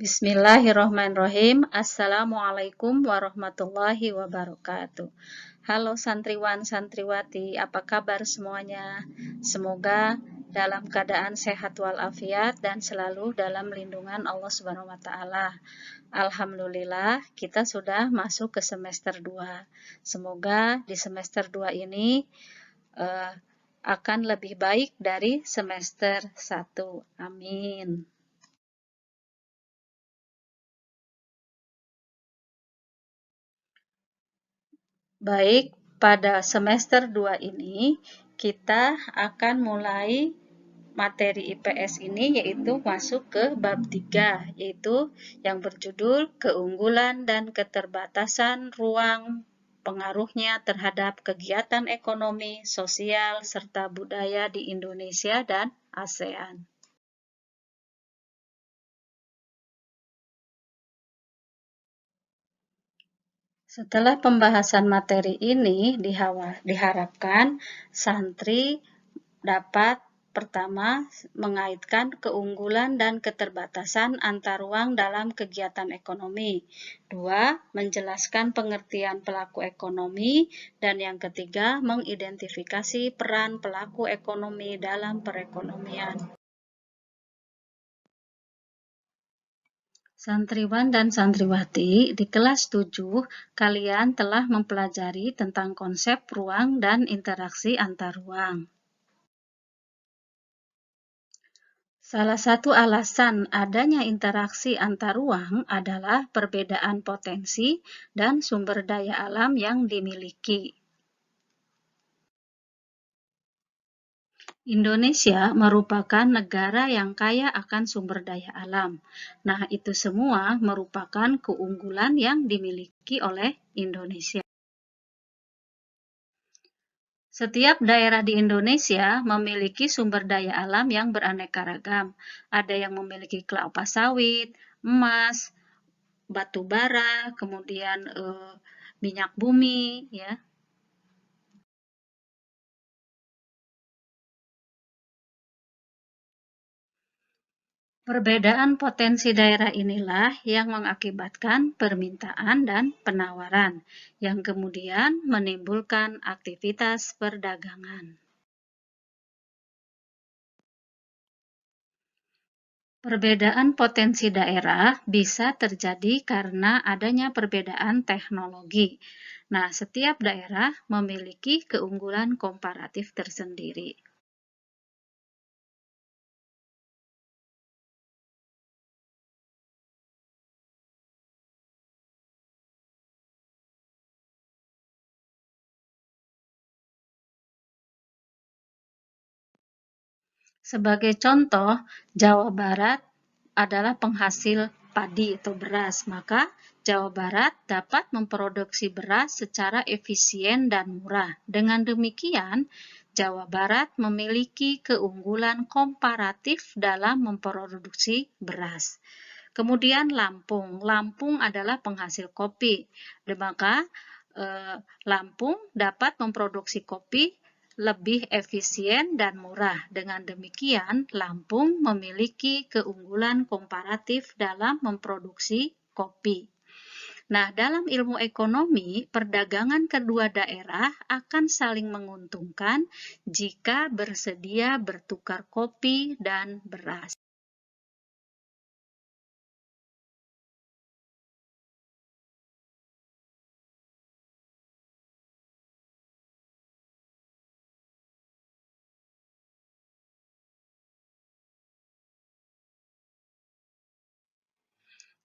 Bismillahirrohmanirrohim. Assalamualaikum warahmatullahi wabarakatuh. Halo santriwan santriwati, apa kabar semuanya? Semoga dalam keadaan sehat walafiat dan selalu dalam lindungan Allah Subhanahu wa taala. Alhamdulillah, kita sudah masuk ke semester 2. Semoga di semester 2 ini akan lebih baik dari semester 1. Amin. Baik, pada semester 2 ini kita akan mulai materi IPS ini yaitu masuk ke bab 3, yaitu yang berjudul keunggulan dan keterbatasan ruang pengaruhnya terhadap kegiatan ekonomi, sosial, serta budaya di Indonesia dan ASEAN. Setelah pembahasan materi ini, diharapkan santri dapat pertama mengaitkan keunggulan dan keterbatasan antar ruang dalam kegiatan ekonomi. 2. Menjelaskan pengertian pelaku ekonomi. Dan yang ketiga, mengidentifikasi peran pelaku ekonomi dalam perekonomian. Santriwan dan santriwati, di kelas 7, kalian telah mempelajari tentang konsep ruang dan interaksi antar ruang. Salah satu alasan adanya interaksi antar ruang adalah perbedaan potensi dan sumber daya alam yang dimiliki. Indonesia merupakan negara yang kaya akan sumber daya alam. Nah, itu semua merupakan keunggulan yang dimiliki oleh Indonesia. Setiap daerah di Indonesia memiliki sumber daya alam yang beraneka ragam. Ada yang memiliki kelapa sawit, emas, batu bara, kemudian minyak bumi, ya. Perbedaan potensi daerah inilah yang mengakibatkan permintaan dan penawaran, yang kemudian menimbulkan aktivitas perdagangan. Perbedaan potensi daerah bisa terjadi karena adanya perbedaan teknologi. Nah, setiap daerah memiliki keunggulan komparatif tersendiri. Sebagai contoh, Jawa Barat adalah penghasil padi atau beras, maka Jawa Barat dapat memproduksi beras secara efisien dan murah. Dengan demikian, Jawa Barat memiliki keunggulan komparatif dalam memproduksi beras. Kemudian Lampung adalah penghasil kopi, maka Lampung dapat memproduksi kopi lebih efisien dan murah. Dengan demikian, Lampung memiliki keunggulan komparatif dalam memproduksi kopi. Nah, dalam ilmu ekonomi, perdagangan kedua daerah akan saling menguntungkan jika bersedia bertukar kopi dan beras.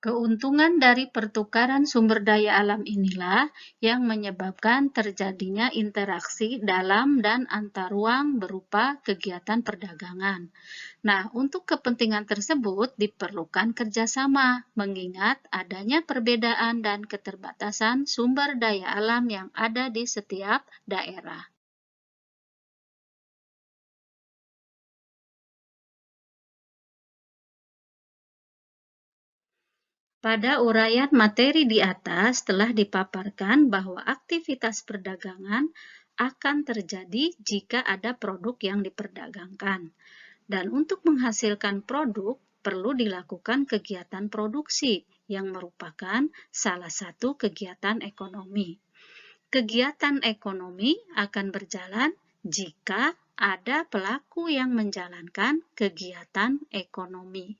Keuntungan dari pertukaran sumber daya alam inilah yang menyebabkan terjadinya interaksi dalam dan antar ruang berupa kegiatan perdagangan. Nah, untuk kepentingan tersebut diperlukan kerjasama, mengingat adanya perbedaan dan keterbatasan sumber daya alam yang ada di setiap daerah. Pada uraian materi di atas telah dipaparkan bahwa aktivitas perdagangan akan terjadi jika ada produk yang diperdagangkan. Dan untuk menghasilkan produk, perlu dilakukan kegiatan produksi yang merupakan salah satu kegiatan ekonomi. Kegiatan ekonomi akan berjalan jika ada pelaku yang menjalankan kegiatan ekonomi.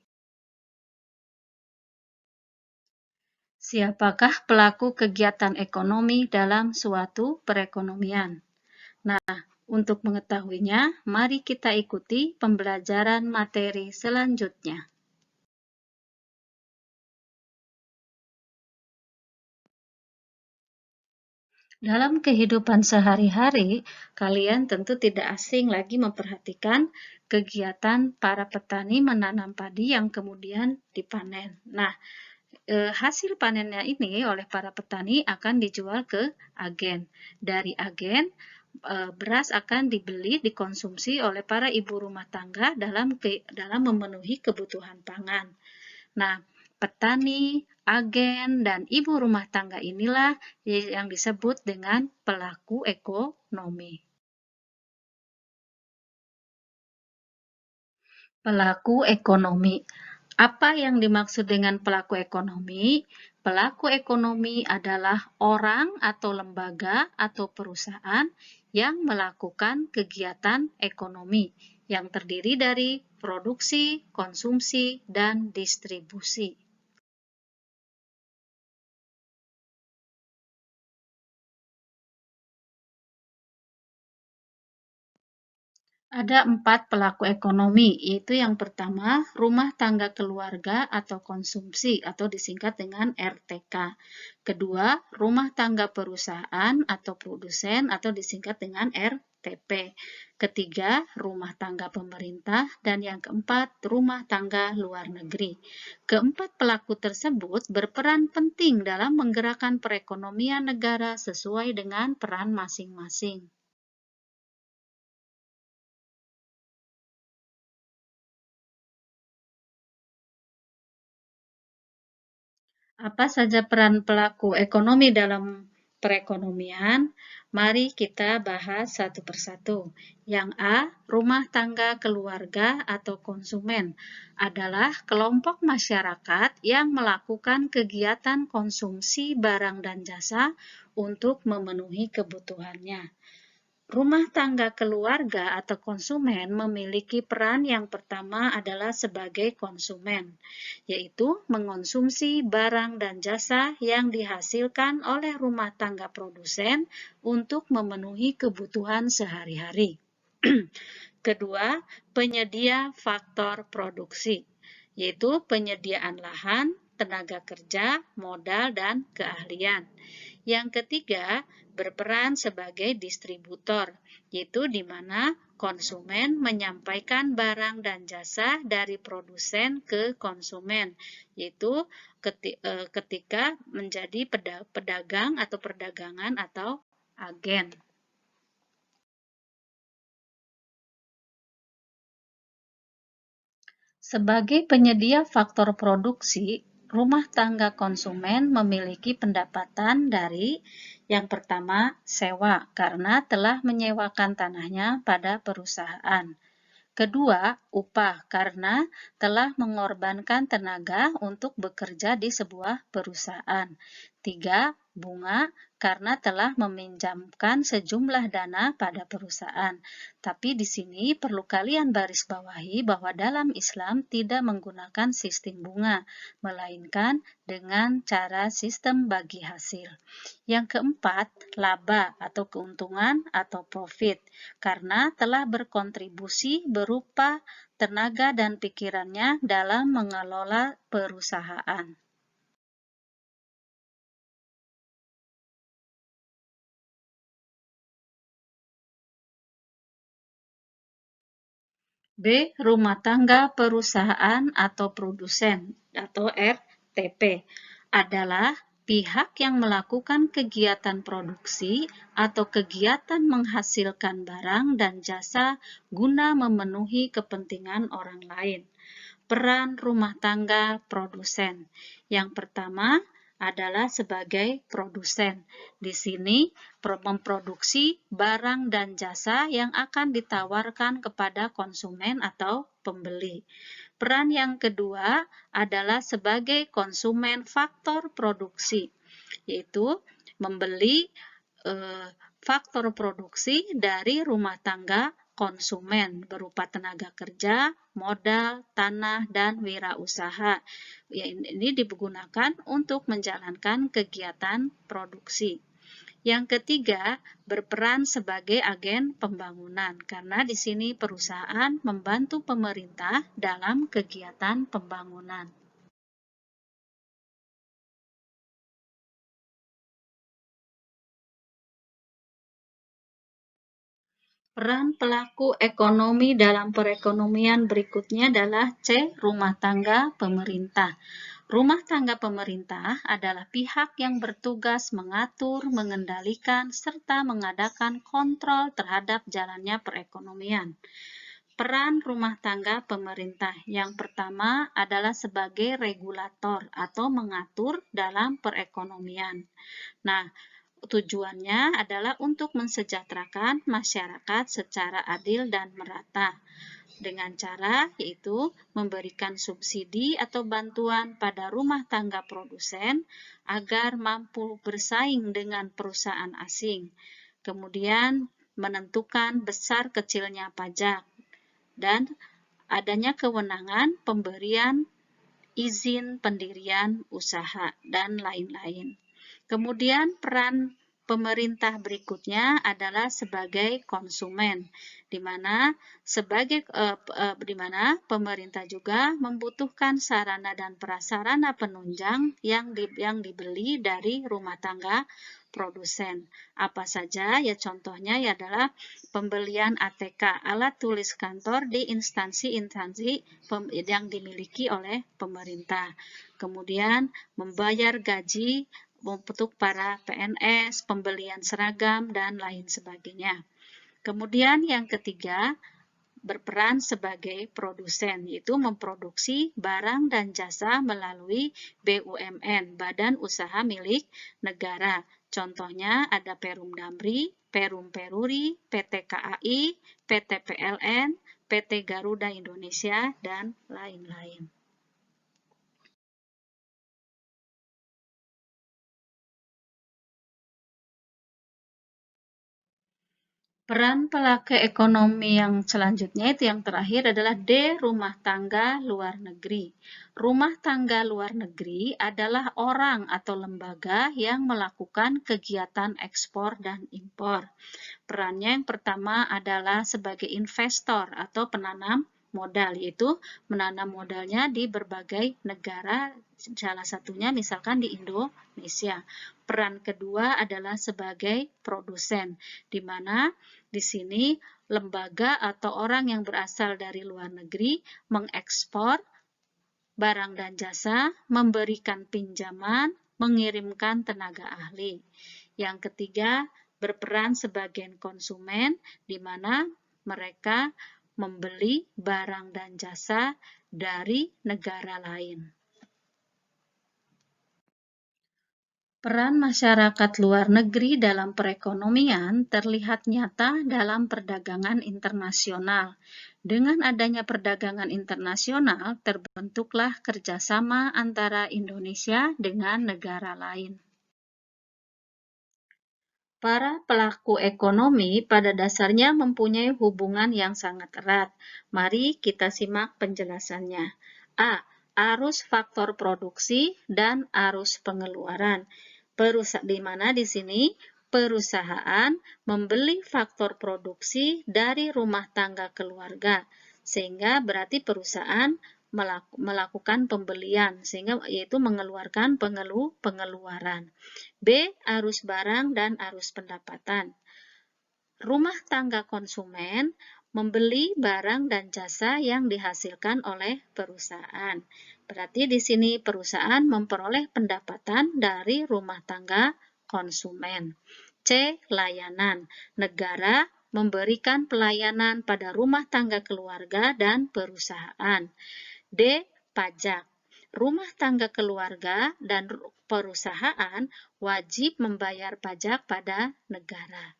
Siapakah pelaku kegiatan ekonomi dalam suatu perekonomian? Nah, untuk mengetahuinya, mari kita ikuti pembelajaran materi selanjutnya. Dalam kehidupan sehari-hari, kalian tentu tidak asing lagi memperhatikan kegiatan para petani menanam padi yang kemudian dipanen. Nah, hasil panennya ini oleh para petani akan dijual ke agen. Dari agen, beras akan dibeli dikonsumsi oleh para ibu rumah tangga dalam memenuhi kebutuhan pangan. Nah, petani, agen, dan ibu rumah tangga inilah yang disebut dengan pelaku ekonomi. Pelaku ekonomi. Apa yang dimaksud dengan pelaku ekonomi? Pelaku ekonomi adalah orang atau lembaga atau perusahaan yang melakukan kegiatan ekonomi yang terdiri dari produksi, konsumsi, dan distribusi. Ada 4 pelaku ekonomi, yaitu yang pertama, rumah tangga keluarga atau konsumsi atau disingkat dengan RTK. Kedua, rumah tangga perusahaan atau produsen atau disingkat dengan RTP. Ketiga, rumah tangga pemerintah. Dan yang keempat, rumah tangga luar negeri. Keempat pelaku tersebut berperan penting dalam menggerakkan perekonomian negara sesuai dengan peran masing-masing. Apa saja peran pelaku ekonomi dalam perekonomian? Mari kita bahas satu persatu. Yang A, rumah tangga keluarga atau konsumen adalah kelompok masyarakat yang melakukan kegiatan konsumsi barang dan jasa untuk memenuhi kebutuhannya. Rumah tangga keluarga atau konsumen memiliki peran yang pertama adalah sebagai konsumen, yaitu mengonsumsi barang dan jasa yang dihasilkan oleh rumah tangga produsen untuk memenuhi kebutuhan sehari-hari. Kedua, penyedia faktor produksi, yaitu penyediaan lahan, tenaga kerja, modal, dan keahlian. Yang ketiga, berperan sebagai distributor, yaitu di mana konsumen menyampaikan barang dan jasa dari produsen ke konsumen, yaitu ketika menjadi pedagang atau perdagangan atau agen. Sebagai penyedia faktor produksi, rumah tangga konsumen memiliki pendapatan dari yang pertama, sewa karena telah menyewakan tanahnya pada perusahaan. Kedua, upah karena telah mengorbankan tenaga untuk bekerja di sebuah perusahaan. Tiga, bunga karena telah meminjamkan sejumlah dana pada perusahaan. Tapi di sini perlu kalian baris bawahi bahwa dalam Islam tidak menggunakan sistem bunga, melainkan dengan cara sistem bagi hasil. Yang keempat, laba atau keuntungan atau profit, karena telah berkontribusi berupa tenaga dan pikirannya dalam mengelola perusahaan. B. Rumah tangga perusahaan atau produsen atau RTP adalah pihak yang melakukan kegiatan produksi atau kegiatan menghasilkan barang dan jasa guna memenuhi kepentingan orang lain. Peran rumah tangga produsen. Yang pertama, adalah sebagai produsen. Di sini memproduksi barang dan jasa yang akan ditawarkan kepada konsumen atau pembeli. Peran yang kedua adalah sebagai konsumen faktor produksi, yaitu membeli faktor produksi dari rumah tangga konsumen berupa tenaga kerja, modal, tanah, dan wirausaha. Ini digunakan untuk menjalankan kegiatan produksi. Yang ketiga, berperan sebagai agen pembangunan, karena di sini perusahaan membantu pemerintah dalam kegiatan pembangunan. Peran pelaku ekonomi dalam perekonomian berikutnya adalah C. Rumah tangga pemerintah. Rumah tangga pemerintah adalah pihak yang bertugas mengatur, mengendalikan, serta mengadakan kontrol terhadap jalannya perekonomian. Peran rumah tangga pemerintah yang pertama adalah sebagai regulator atau mengatur dalam perekonomian. Nah, tujuannya adalah untuk mensejahterakan masyarakat secara adil dan merata, dengan cara yaitu memberikan subsidi atau bantuan pada rumah tangga produsen agar mampu bersaing dengan perusahaan asing, kemudian menentukan besar kecilnya pajak, dan adanya kewenangan pemberian izin pendirian usaha, dan lain-lain. Kemudian peran pemerintah berikutnya adalah sebagai konsumen, di mana pemerintah juga membutuhkan sarana dan prasarana penunjang yang dibeli dari rumah tangga produsen. Apa saja? Ya contohnya adalah pembelian ATK, alat tulis kantor di instansi-instansi yang dimiliki oleh pemerintah. Kemudian membayar gaji untuk para PNS, pembelian seragam, dan lain sebagainya. Kemudian yang ketiga, berperan sebagai produsen, yaitu memproduksi barang dan jasa melalui BUMN, Badan Usaha Milik Negara. Contohnya ada Perum Damri, Perum Peruri, PT KAI, PT PLN, PT Garuda Indonesia, dan lain-lain. Peran pelaku ekonomi yang selanjutnya itu yang terakhir adalah D. Rumah tangga luar negeri. Rumah tangga luar negeri adalah orang atau lembaga yang melakukan kegiatan ekspor dan impor. Perannya yang pertama adalah sebagai investor atau penanam modal, yaitu menanam modalnya di berbagai negara, salah satunya misalkan di Indonesia. Peran kedua adalah sebagai produsen, di mana di sini lembaga atau orang yang berasal dari luar negeri mengekspor barang dan jasa, memberikan pinjaman, mengirimkan tenaga ahli. Yang ketiga, berperan sebagai konsumen, di mana mereka membeli barang dan jasa dari negara lain. Peran masyarakat luar negeri dalam perekonomian terlihat nyata dalam perdagangan internasional. Dengan adanya perdagangan internasional, terbentuklah kerjasama antara Indonesia dengan negara lain. Para pelaku ekonomi pada dasarnya mempunyai hubungan yang sangat erat. Mari kita simak penjelasannya. A. Arus faktor produksi dan arus pengeluaran. Di mana di sini perusahaan membeli faktor produksi dari rumah tangga keluarga, sehingga berarti perusahaan melakukan pembelian, sehingga yaitu mengeluarkan pengeluaran. B. Arus barang dan arus pendapatan. Rumah tangga konsumen membeli barang dan jasa yang dihasilkan oleh perusahaan. Berarti di sini perusahaan memperoleh pendapatan dari rumah tangga konsumen. C. Layanan. Negara memberikan pelayanan pada rumah tangga keluarga dan perusahaan. D. Pajak. Rumah tangga keluarga dan perusahaan wajib membayar pajak pada negara.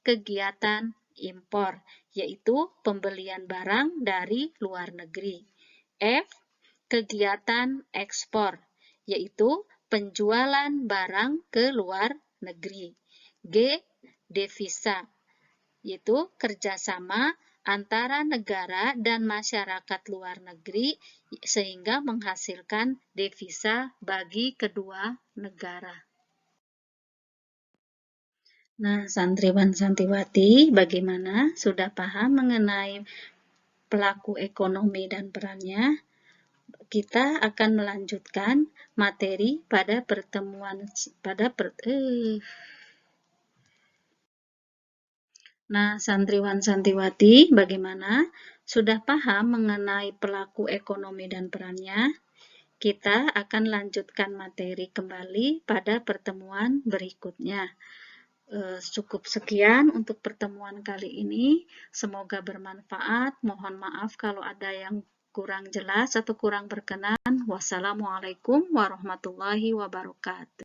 Kegiatan impor, yaitu pembelian barang dari luar negeri. Kegiatan ekspor, yaitu penjualan barang ke luar negeri. Devisa, yaitu kerjasama antara negara dan masyarakat luar negeri sehingga menghasilkan devisa bagi kedua negara. Nah, santriwan santriwati, bagaimana? Sudah paham mengenai pelaku ekonomi dan perannya? Kita akan melanjutkan materi pada pertemuan Nah, santriwan santriwati, bagaimana? Sudah paham mengenai pelaku ekonomi dan perannya? Kita akan lanjutkan materi kembali pada pertemuan berikutnya. Cukup sekian untuk pertemuan kali ini. Semoga bermanfaat. Mohon maaf kalau ada yang kurang jelas atau kurang berkenan. Wassalamualaikum warahmatullahi wabarakatuh.